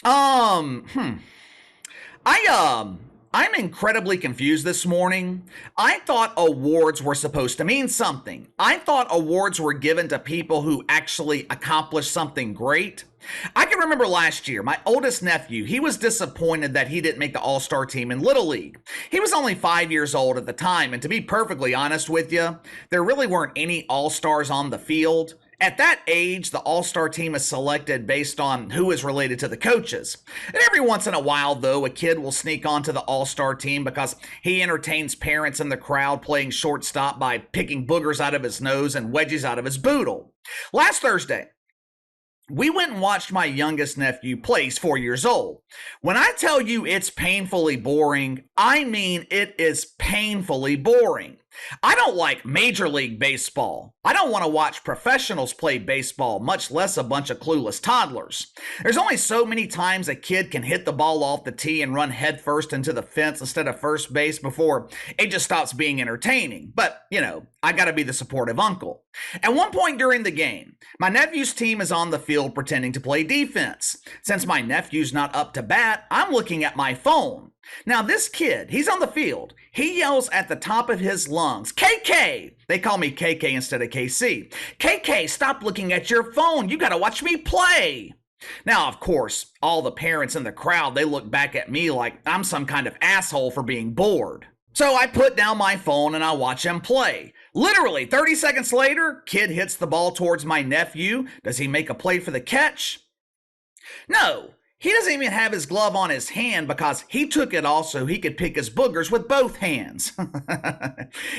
Um, hmm. I I'm incredibly confused this morning. I thought awards were supposed to mean something. I thought awards were given to people who actually accomplished something great. I can remember last year, my oldest nephew, he was disappointed that he didn't make the All-Star team in Little League. He was only 5 years old at the time, and to be perfectly honest with you, there really weren't any All-Stars on the field. At that age, the All Star team is selected based on who is related to the coaches. And every once in a while, though, a kid will sneak onto the All Star team because he entertains parents in the crowd playing shortstop by picking boogers out of his nose and wedgies out of his boodle. Last Thursday, we went and watched my youngest nephew play. He's 4 years old. When I tell you it's painfully boring, I mean it is painfully boring. I don't like Major League Baseball. I don't want to watch professionals play baseball, much less a bunch of clueless toddlers. There's only so many times a kid can hit the ball off the tee and run headfirst into the fence instead of first base before it just stops being entertaining. But, I gotta be the supportive uncle. At one point during the game, my nephew's team is on the field pretending to play defense. Since my nephew's not up to bat, I'm looking at my phone. Now, this kid, he's on the field. He yells at the top of his lungs, KK! They call me KK instead of KC. KK, stop looking at your phone. You gotta watch me play. Now, of course, all the parents in the crowd, they look back at me like I'm some kind of asshole for being bored. So I put down my phone and I watch him play. Literally 30 seconds later, kid hits the ball towards my nephew. Does he make a play for the catch? No. He doesn't even have his glove on his hand because he took it off so he could pick his boogers with both hands.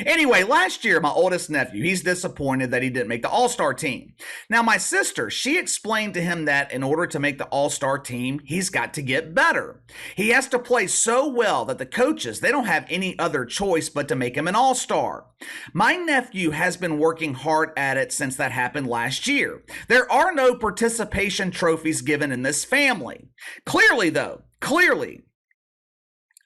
Anyway, last year, my oldest nephew, he's disappointed that he didn't make the All-Star team. Now, my sister, she explained to him that in order to make the All-Star team, he's got to get better. He has to play so well that the coaches, they don't have any other choice but to make him an All-Star. My nephew has been working hard at it since that happened last year. There are no participation trophies given in this family. Clearly, though,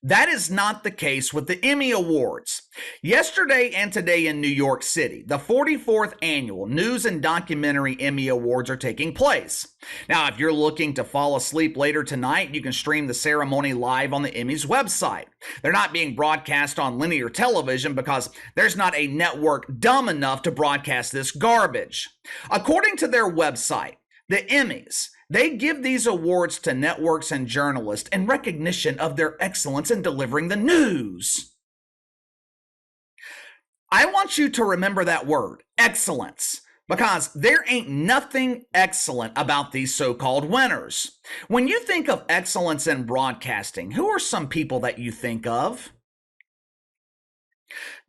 that is not the case with the Emmy Awards. Yesterday and today in New York City, the 44th annual News and Documentary Emmy Awards are taking place. Now, if you're looking to fall asleep later tonight, you can stream the ceremony live on the Emmys website. They're not being broadcast on linear television because there's not a network dumb enough to broadcast this garbage. According to their website, the Emmys, they give these awards to networks and journalists in recognition of their excellence in delivering the news. I want you to remember that word, excellence, because there ain't nothing excellent about these so-called winners. When you think of excellence in broadcasting, who are some people that you think of?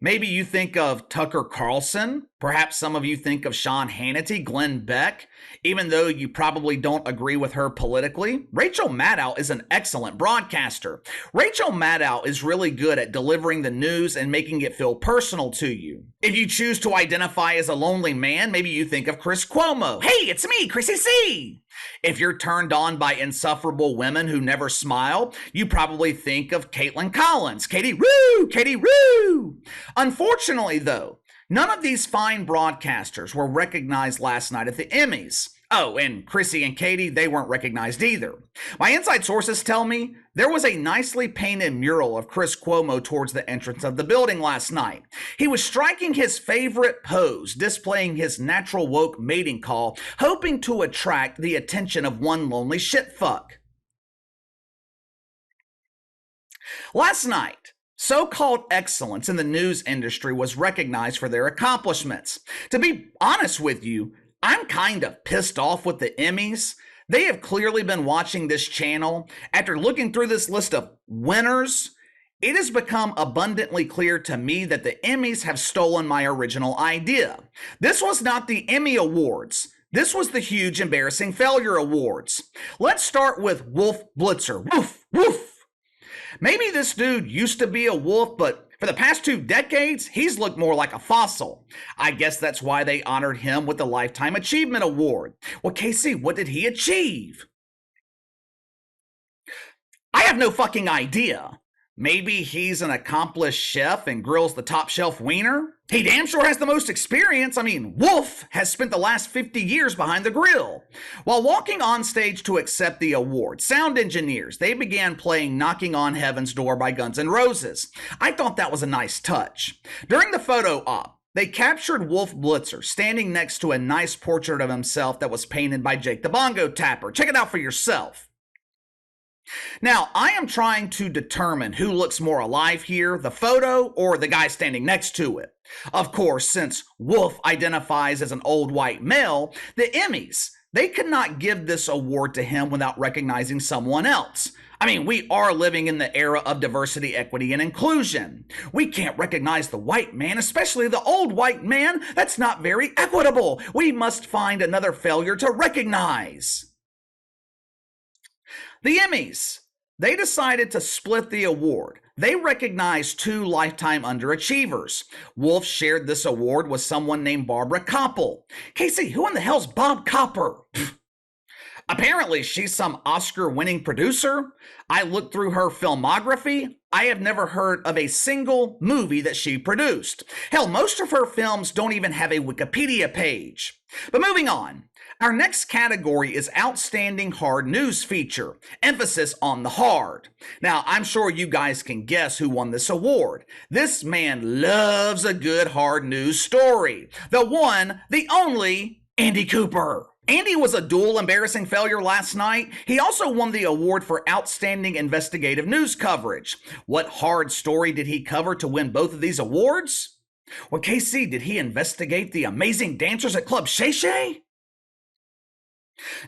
Maybe you think of Tucker Carlson. Perhaps some of you think of Sean Hannity, Glenn Beck, even though you probably don't agree with her politically. Rachel Maddow is an excellent broadcaster. Rachel Maddow is really good at delivering the news and making it feel personal to you. If you choose to identify as a lonely man, maybe you think of Chris Cuomo. Hey, it's me, Chrissy C. If you're turned on by insufferable women who never smile, you probably think of Caitlin Collins. Katie Roo! Katie Roo! Unfortunately, though, none of these fine broadcasters were recognized last night at the Emmys. Oh, and Chrissy and Katie, they weren't recognized either. My inside sources tell me there was a nicely painted mural of Chris Cuomo towards the entrance of the building last night. He was striking his favorite pose, displaying his natural woke mating call, hoping to attract the attention of one lonely shitfuck. Last night, so-called excellence in the news industry was recognized for their accomplishments. To be honest with you, I'm kind of pissed off with the Emmys. They have clearly been watching this channel. After looking through this list of winners, it has become abundantly clear to me that the Emmys have stolen my original idea. This was not the Emmy Awards. This was the Huge Embarrassing Failure Awards. Let's start with Wolf Blitzer. Woof, woof. Maybe this dude used to be a wolf, but for the past 2 decades, he's looked more like a fossil. I guess that's why they honored him with the Lifetime Achievement Award. Well, Casey, what did he achieve? I have no fucking idea. Maybe he's an accomplished chef and grills the top shelf wiener? He damn sure has the most experience. I mean, Wolf has spent the last 50 years behind the grill. While walking on stage to accept the award, sound engineers, they began playing Knocking on Heaven's Door by Guns N' Roses. I thought that was a nice touch. During the photo op, they captured Wolf Blitzer standing next to a nice portrait of himself that was painted by Jake the Bongo Tapper. Check it out for yourself. Now, I am trying to determine who looks more alive here, the photo or the guy standing next to it. Of course, since Wolf identifies as an old white male, the Emmys, they could not give this award to him without recognizing someone else. I mean, we are living in the era of diversity, equity, and inclusion. We can't recognize the white man, especially the old white man. That's not very equitable. We must find another failure to recognize. The Emmys, they decided to split the award. They recognized two lifetime underachievers. Wolf shared this award with someone named Barbara Koppel. Casey, who in the hell's Bob Copper? Apparently, she's some Oscar-winning producer. I looked through her filmography. I have never heard of a single movie that she produced. Hell, most of her films don't even have a Wikipedia page. But moving on. Our next category is Outstanding Hard News Feature, emphasis on the hard. Now, I'm sure you guys can guess who won this award. This man loves a good hard news story. The one, the only, Andy Cooper. Andy was a dual embarrassing failure last night. He also won the award for Outstanding Investigative News Coverage. What hard story did he cover to win both of these awards? Well, KC, did he investigate the amazing dancers at Club Shay Shay?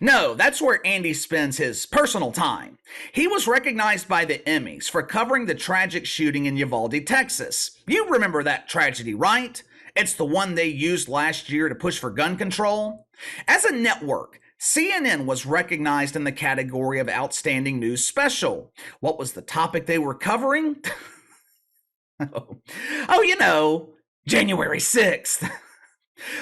No, that's where Andy spends his personal time. He was recognized by the Emmys for covering the tragic shooting in Uvalde, Texas. You remember that tragedy, right? It's the one they used last year to push for gun control. As a network, CNN was recognized in the category of Outstanding News Special. What was the topic they were covering? You know, January 6th.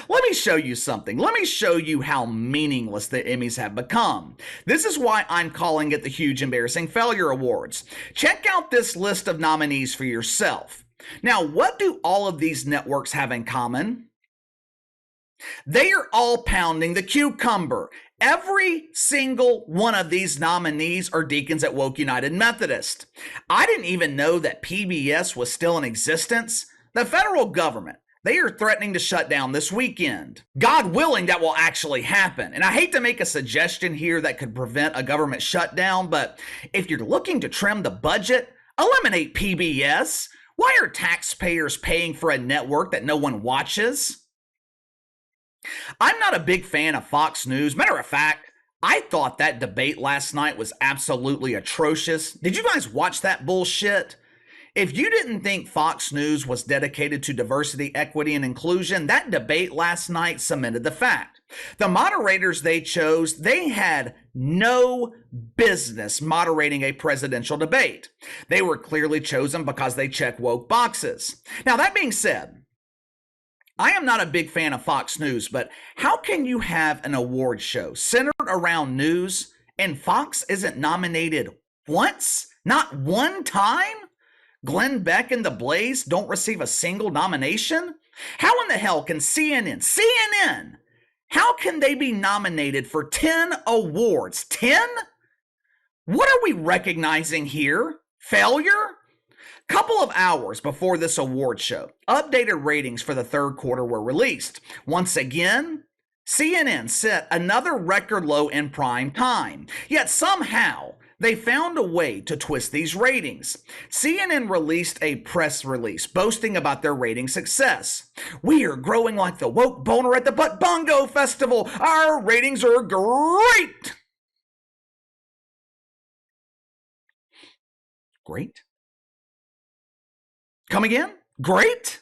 Let me show you something. Let me show you how meaningless the Emmys have become. This is why I'm calling it the Huge Embarrassing Failure Awards. Check out this list of nominees for yourself. Now, what do all of these networks have in common? They are all pounding the cucumber. Every single one of these nominees are deacons at Woke United Methodist. I didn't even know that PBS was still in existence. The federal government, they are threatening to shut down this weekend. God willing, that will actually happen. And I hate to make a suggestion here that could prevent a government shutdown, but if you're looking to trim the budget, eliminate PBS. Why are taxpayers paying for a network that no one watches? I'm not a big fan of Fox News. Matter of fact, I thought that debate last night was absolutely atrocious. Did you guys watch that bullshit? If you didn't think Fox News was dedicated to diversity, equity, and inclusion, that debate last night cemented the fact. The moderators they chose, they had no business moderating a presidential debate. They were clearly chosen because they check woke boxes. Now, that being said, I am not a big fan of Fox News, but how can you have an award show centered around news and Fox isn't nominated once? Not one time? Glenn Beck and The Blaze don't receive a single nomination? How in the hell can CNN, how can they be nominated for 10 awards? 10? What are we recognizing here? Failure? Couple of hours before this award show, updated ratings for the third quarter were released. Once again, CNN set another record low in prime time. Yet somehow, they found a way to twist these ratings. CNN released a press release boasting about their rating success. We are growing like the woke boner at the Butt Bongo Festival. Our ratings are great. Great? Come again? Great?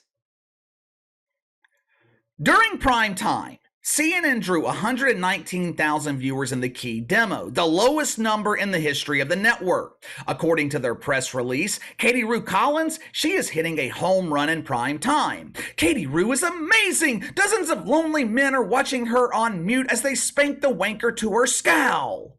During prime time, CNN drew 119,000 viewers in the key demo, the lowest number in the history of the network. According to their press release, Katie Rue Collins, she is hitting a home run in prime time. Katie Rue is amazing. Dozens of lonely men are watching her on mute as they spank the wanker to her scowl.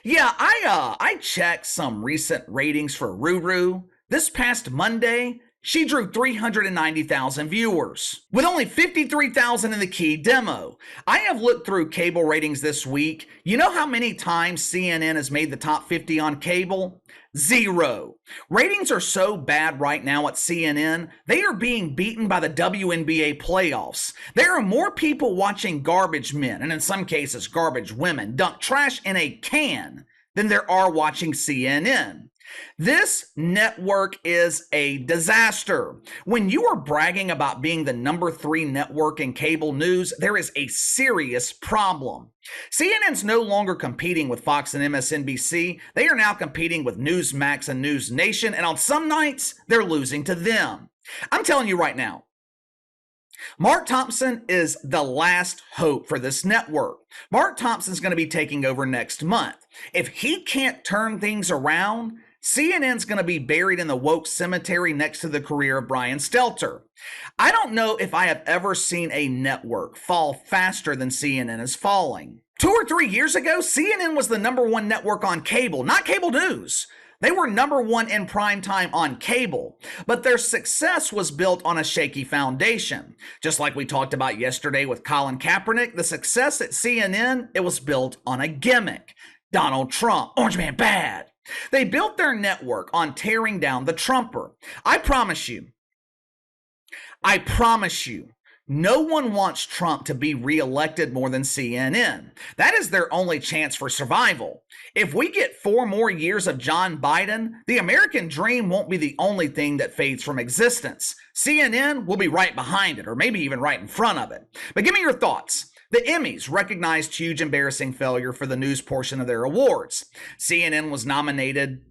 Yeah, I checked some recent ratings for Ruru. This past Monday, she drew 390,000 viewers, with only 53,000 in the key demo. I have looked through cable ratings this week. You know how many times CNN has made the top 50 on cable? 0. Ratings are so bad right now at CNN, they are being beaten by the WNBA playoffs. There are more people watching garbage men, and in some cases garbage women, dump trash in a can than there are watching CNN. This network is a disaster. When you are bragging about being the number 3 network in cable news, there is a serious problem. CNN's no longer competing with Fox and MSNBC. They are now competing with Newsmax and News Nation, and on some nights, they're losing to them. I'm telling you right now, Mark Thompson is the last hope for this network. Mark Thompson's going to be taking over next month. If he can't turn things around, CNN's going to be buried in the woke cemetery next to the career of Brian Stelter. I don't know if I have ever seen a network fall faster than CNN is falling. 2 or 3 years ago, CNN was the number 1 network on cable, not cable news. They were number 1 in primetime on cable, but their success was built on a shaky foundation. Just like we talked about yesterday with Colin Kaepernick, the success at CNN, it was built on a gimmick. Donald Trump, Orange Man bad. They built their network on tearing down the Trumper. I promise you, no one wants Trump to be reelected more than CNN. That is their only chance for survival. If we get 4 more years of John Biden, the American dream won't be the only thing that fades from existence. CNN will be right behind it, or maybe even right in front of it. But give me your thoughts. The Emmys recognized huge embarrassing failure for the news portion of their awards. CNN was nominated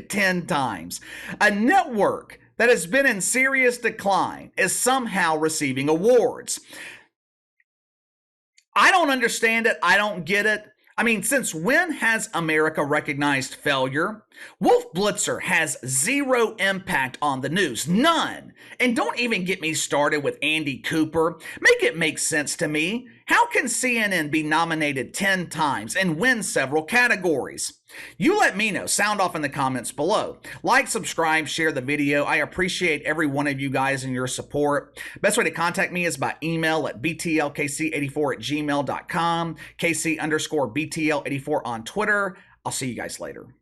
10 times. A network that has been in serious decline is somehow receiving awards. I don't understand it. I don't get it. I mean, since when has America recognized failure? Wolf Blitzer has 0 impact on the news. None. And don't even get me started with Andy Cooper. Make it make sense to me. How can CNN be nominated 10 times and win several categories? You let me know. Sound off in the comments below. Like, subscribe, share the video. I appreciate every one of you guys and your support. Best way to contact me is by email at btlkc84@gmail.com, KC_BTL84 on Twitter. I'll see you guys later.